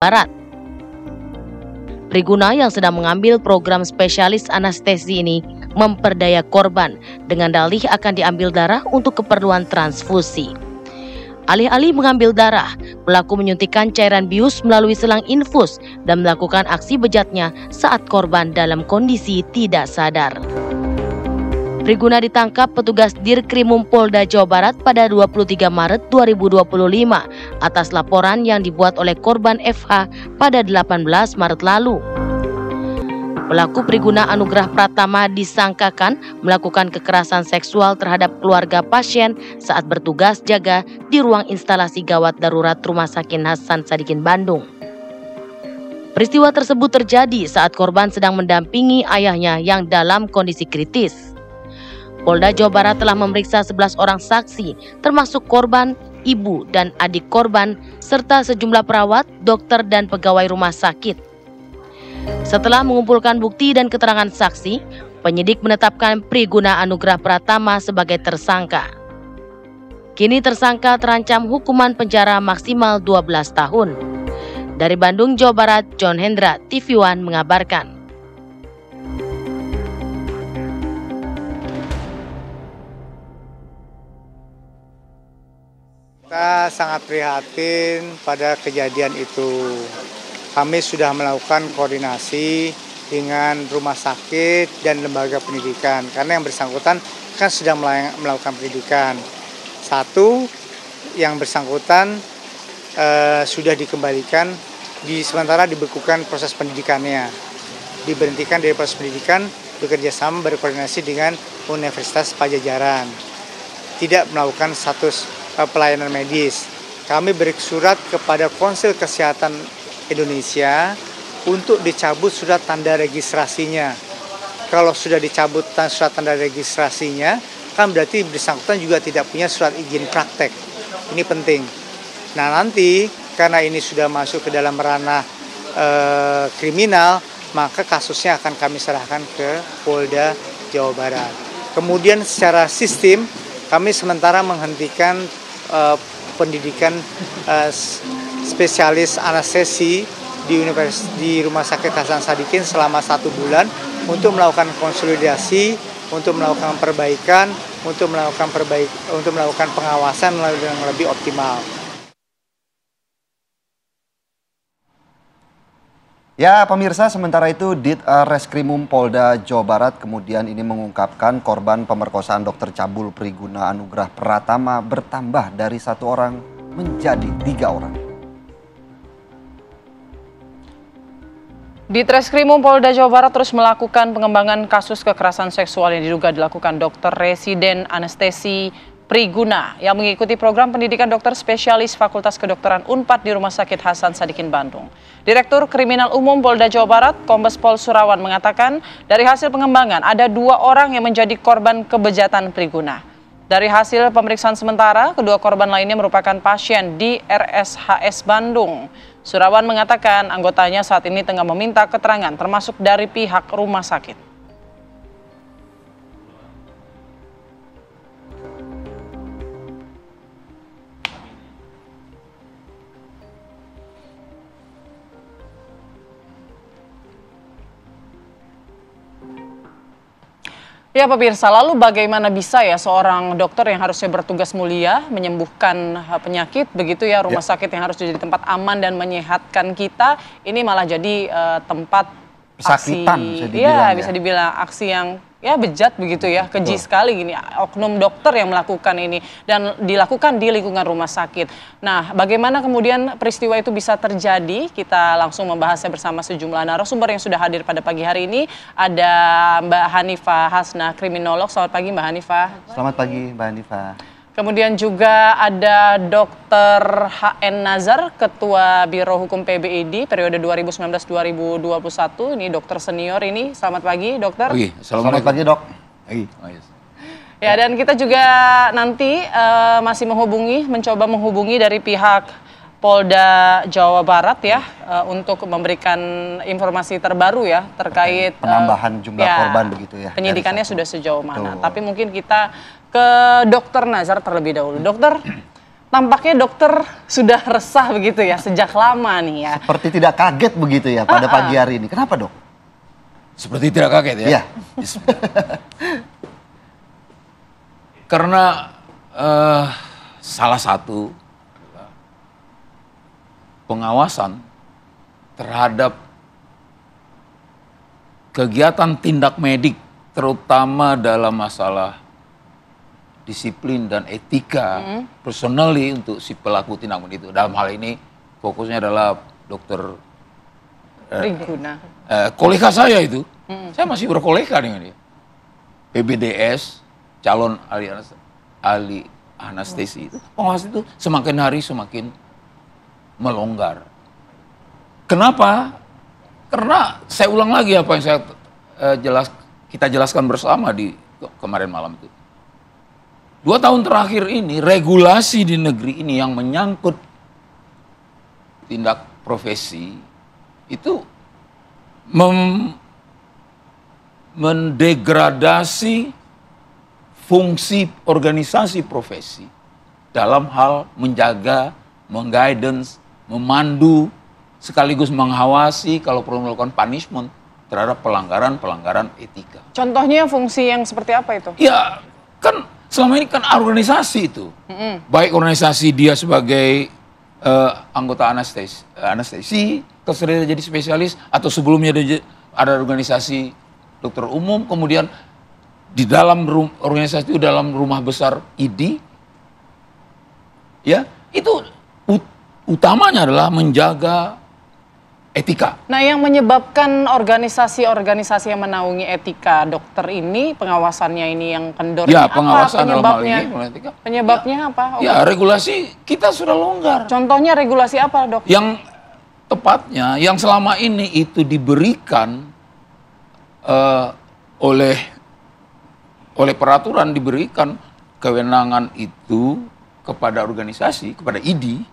Barat. Priguna yang sedang mengambil program spesialis anestesi ini memperdaya korban dengan dalih akan diambil darah untuk keperluan transfusi. Alih-alih mengambil darah, pelaku menyuntikkan cairan bius melalui selang infus dan melakukan aksi bejatnya saat korban dalam kondisi tidak sadar. Priguna ditangkap petugas Dirkrimum Polda Jawa Barat pada 23 Maret 2025 atas laporan yang dibuat oleh korban FH pada 18 Maret lalu. Pelaku Priguna Anugrah Pratama disangkakan melakukan kekerasan seksual terhadap keluarga pasien saat bertugas jaga di ruang instalasi gawat darurat Rumah Sakit Hasan Sadikin Bandung. Peristiwa tersebut terjadi saat korban sedang mendampingi ayahnya yang dalam kondisi kritis. Polda Jawa Barat telah memeriksa 11 orang saksi, termasuk korban, ibu, dan adik korban, serta sejumlah perawat, dokter, dan pegawai rumah sakit. Setelah mengumpulkan bukti dan keterangan saksi, penyidik menetapkan Priguna Anugrah Pratama sebagai tersangka. Kini tersangka terancam hukuman penjara maksimal 12 tahun. Dari Bandung, Jawa Barat, John Hendra, TV One mengabarkan. Kita sangat prihatin pada kejadian itu. Kami sudah melakukan koordinasi dengan rumah sakit dan lembaga pendidikan karena yang bersangkutan kan sedang melakukan pendidikan. Satu, yang bersangkutan sudah dikembalikan, sementara dibekukan proses pendidikannya. Diberhentikan dari proses pendidikan, bekerjasama berkoordinasi dengan Universitas Pajajaran. Tidak melakukan status pelayanan medis. Kami bersurat kepada Konsil Kesehatan Indonesia untuk dicabut surat tanda registrasinya. Kalau sudah dicabut surat tanda registrasinya, kan berarti bersangkutan juga tidak punya surat izin praktek. Ini penting. Nah nanti karena ini sudah masuk ke dalam ranah kriminal, maka kasusnya akan kami serahkan ke Polda Jawa Barat. Kemudian secara sistem kami sementara menghentikan pendidikan spesialis anestesi di Rumah Sakit Hasan Sadikin selama 1 bulan untuk melakukan konsolidasi, untuk melakukan perbaikan, untuk melakukan pengawasan yang lebih optimal. Ya pemirsa, sementara itu Ditreskrimum Polda Jawa Barat kemudian ini mengungkapkan korban pemerkosaan Dr. Cabul Priguna Anugrah Pratama bertambah dari 1 orang menjadi 3 orang. Ditreskrimum Polda Jawa Barat terus melakukan pengembangan kasus kekerasan seksual yang diduga dilakukan dokter residen anestesi Priguna yang mengikuti program pendidikan dokter spesialis Fakultas Kedokteran Unpad di Rumah Sakit Hasan Sadikin Bandung. Direktur Kriminal Umum Polda Jawa Barat, Kombes Pol Surawan mengatakan dari hasil pengembangan ada 2 orang yang menjadi korban kebejatan Priguna. Dari hasil pemeriksaan sementara, kedua korban lainnya merupakan pasien di RSHS Bandung. Surawan mengatakan anggotanya saat ini tengah meminta keterangan termasuk dari pihak rumah sakit. Ya pemirsa, lalu bagaimana bisa ya seorang dokter yang harusnya bertugas mulia menyembuhkan penyakit begitu ya, rumah sakit yang harus jadi tempat aman dan menyehatkan kita, ini malah jadi tempat pesakitan, bisa dibilang aksi yang ya bejat begitu ya, keji sekali gini, oknum dokter yang melakukan ini dan dilakukan di lingkungan rumah sakit. Nah, bagaimana kemudian peristiwa itu bisa terjadi? Kita langsung membahasnya bersama sejumlah narasumber yang sudah hadir pada pagi hari ini. Ada Mbak Hanifah Hasna, kriminolog. Selamat pagi Mbak Hanifah. Selamat pagi Mbak Hanifah. Kemudian juga ada Dr. HN Nazar, Ketua Biro Hukum PBID periode 2019-2021. Ini dokter senior ini. Selamat pagi, dokter. Selamat pagi, dok. Ya, dan kita juga nanti masih mencoba menghubungi dari pihak Polda Jawa Barat ya, untuk memberikan informasi terbaru ya terkait penambahan jumlah korban begitu ya. Penyidikannya sudah sejauh mana. Tapi mungkin kita ke Dokter Nazar terlebih dahulu. Dokter, tampaknya dokter sudah resah begitu ya sejak lama nih ya. Seperti tidak kaget begitu ya pada pagi hari ini. Kenapa, Dok? Seperti tidak kaget ya? Iya. Karena salah satu pengawasan terhadap kegiatan tindak medik, terutama dalam masalah disiplin dan etika personally untuk si pelaku tindak medik itu. Dalam hal ini fokusnya adalah dokter Priguna. kolega saya itu. Saya masih berkolega dengan dia. PBDS, calon ahli anestesi itu. Pengawas itu semakin hari semakin melonggar. Kenapa? Karena saya ulang lagi apa yang saya kita jelaskan bersama di kemarin malam itu. 2 tahun terakhir ini regulasi di negeri ini yang menyangkut tindak profesi itu mendegradasi fungsi organisasi profesi dalam hal menjaga, mengguidance, memandu, sekaligus mengawasi kalau perlu melakukan punishment terhadap pelanggaran-pelanggaran etika. Contohnya fungsi yang seperti apa itu? Ya, kan selama ini kan organisasi itu. Baik organisasi dia sebagai anggota anestesi, terus dia jadi spesialis, atau sebelumnya dia ada organisasi dokter umum, kemudian di dalam organisasi itu dalam rumah besar ID, ya itu utamanya adalah menjaga etika. Nah, yang menyebabkan organisasi-organisasi yang menaungi etika dokter ini, pengawasannya ini yang kendor, Ya, apa pengawasan dalam hal penyebabnya? ini, etika. Penyebabnya apa? Ya, regulasi kita sudah longgar. Contohnya regulasi apa, Dok? Yang tepatnya, yang selama ini itu diberikan oleh peraturan, diberikan kewenangan itu kepada organisasi, kepada ID,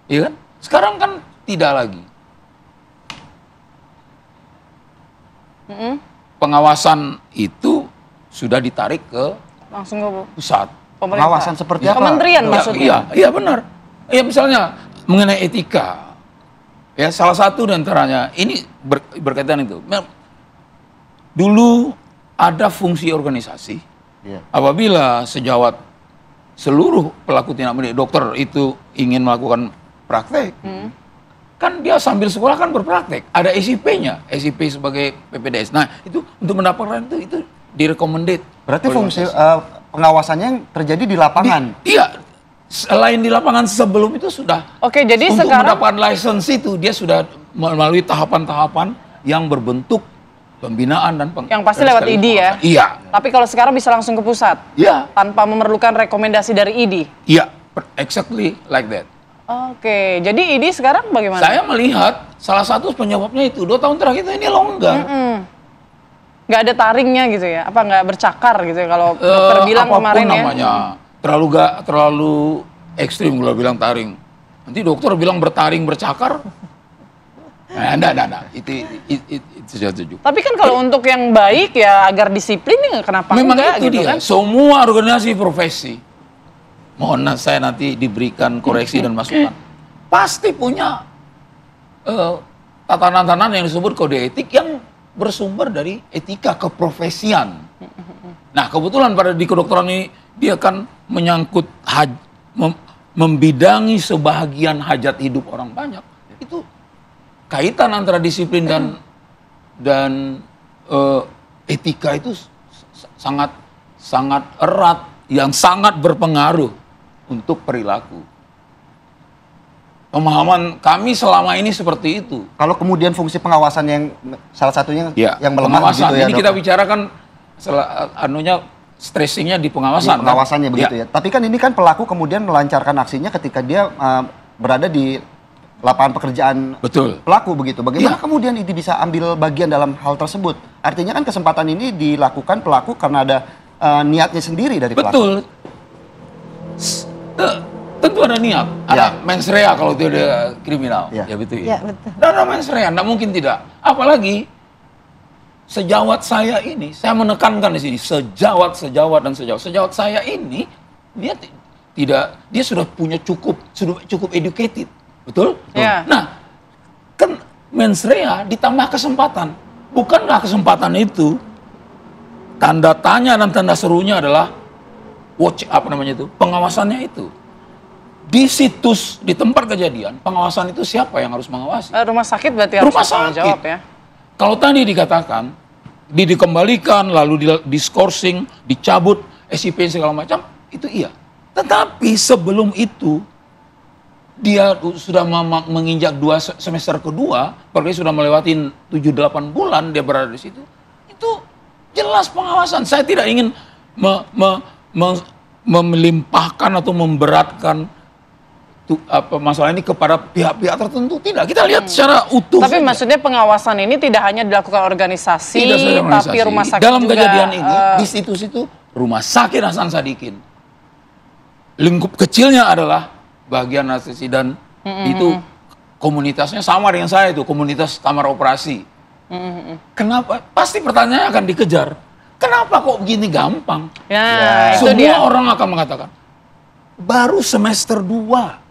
ya kan? Sekarang kan tidak lagi. Pengawasan itu sudah ditarik ke Langsung ke pusat. pemerintah. Pengawasan seperti apa? Kementerian maksudnya. Iya benar. Ya misalnya mengenai etika, ya salah satu diantaranya ini berkaitan itu. Dulu ada fungsi organisasi. Iya. Apabila sejawat seluruh pelaku tindak medik dokter itu ingin melakukan praktek, kan dia sambil sekolah kan berpraktek. Ada SIP-nya, SIP sebagai PPDS. Nah itu untuk mendapatkan itu direkomended. Berarti fungsi pengawasannya yang terjadi di lapangan. Iya, selain di lapangan sebelum itu sudah. Oke, jadi untuk sekarang mendapatkan license itu dia sudah melalui tahapan-tahapan yang berbentuk pembinaan dan yang pasti lewat ID ya. Iya. Tapi kalau sekarang bisa langsung ke pusat. Iya. Tanpa memerlukan rekomendasi dari ID. Iya, exactly like that. Oke, jadi ID sekarang bagaimana? Saya melihat salah satu penyebabnya itu 2 tahun terakhir ini longgar. Nggak ada taringnya gitu ya? Apa nggak bercakar gitu ya kalau dokter bilang apapun kemarin ya? namanya, terlalu ekstrim kalau bilang taring. Nanti dokter bilang bertaring bercakar. Nah, enggak. Itu saya setuju. Tapi kan kalau untuk yang baik ya agar disiplin ya kenapa Memang enggak itu gitu dia. kan? Semua organisasi profesi, mohon saya nanti diberikan koreksi dan masukan. Pasti punya tatanan-tatanan yang disebut kode etik yang bersumber dari etika keprofesian. Nah kebetulan di kedokteran ini dia kan menyangkut membidangi sebahagian hajat hidup orang banyak. Itu kaitan antara disiplin dan etika itu sangat erat, yang sangat berpengaruh untuk perilaku. Pemahaman kami selama ini seperti itu. Kalau kemudian fungsi pengawasan yang salah satunya yang melemah pengawasan. gitu ya, Ini Dok? kita bicarakan stressingnya di pengawasan. Di pengawasannya kan? begitu ya. Tapi kan ini kan pelaku kemudian melancarkan aksinya ketika dia berada di lapangan pekerjaan Betul. pelaku begitu. Bagaimana Ya. kemudian ini bisa ambil bagian dalam hal tersebut? Artinya kan kesempatan ini dilakukan pelaku karena ada niatnya sendiri dari pelaku. Betul. Tentu ada niat, ada mens rea kalau itu ada kriminal, Ya. ya betul Ya, ya. betul. Dan ada mens rea, tidak mungkin tidak. Apalagi sejawat saya ini, saya menekankan di sini sejawat dan sejawat. Sejawat saya ini dia dia sudah cukup educated, betul? Ya. Nah, kan mens rea ditambah kesempatan. Bukankah kesempatan itu tanda tanya dan tanda serunya adalah pengawasannya itu. Di situs, di tempat kejadian, pengawasan itu siapa yang harus mengawasi? Rumah sakit berarti harus bertanggung jawab ya. Kalau tadi dikatakan dikembalikan lalu diskorsing, dicabut SIP segala macam, itu iya. Tetapi sebelum itu dia sudah menginjak 2 semester kedua, berarti sudah melewati 7-8 bulan dia berada di situ. Itu jelas pengawasan. Saya tidak ingin melimpahkan atau memberatkan masalah ini kepada pihak-pihak tertentu. Tidak, kita lihat secara utuh. Tapi saja. Maksudnya pengawasan ini tidak hanya dilakukan organisasi, tapi rumah sakit dalam juga. Kejadian ini, di situ-situ Rumah Sakit Hasan Sadikin. Lingkup kecilnya adalah bagian anestesi dan itu komunitasnya sama dengan saya itu, komunitas kamar operasi. Kenapa? Pasti pertanyaannya akan dikejar. Kenapa kok begini gampang? Ya, itu Semua dia. orang akan mengatakan, baru semester 2.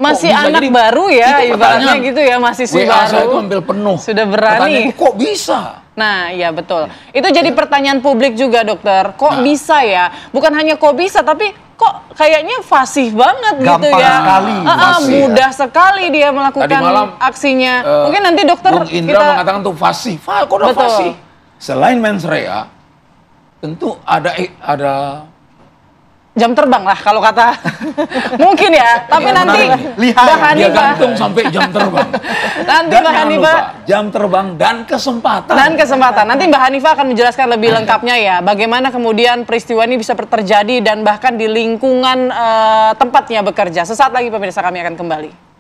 Masih anak baru ya, ibaratnya gitu ya, mahasiswa baru. Saya itu hampir penuh. Sudah berani. Kok bisa? Nah, iya betul. Itu jadi pertanyaan publik juga, dokter. Kok bisa ya? Bukan hanya kok bisa, tapi kok kayaknya fasih banget gitu ya. Gampang sekali. Mudah sekali dia melakukan Tadi malam, aksinya. Mungkin nanti dokter Bung Indra mengatakan tuh fasih. Kok udah fasih? Selain mens rea, tentu ada jam terbang lah kalau kata mungkin ya, tapi nanti Mbak dia gantung sampai jam terbang. Nanti Mbak Hanifah jam terbang dan kesempatan. Nanti Mbak Hanifah akan menjelaskan lebih lengkapnya ya, bagaimana kemudian peristiwa ini bisa terjadi dan bahkan di lingkungan tempatnya bekerja. Sesaat lagi pemirsa, kami akan kembali.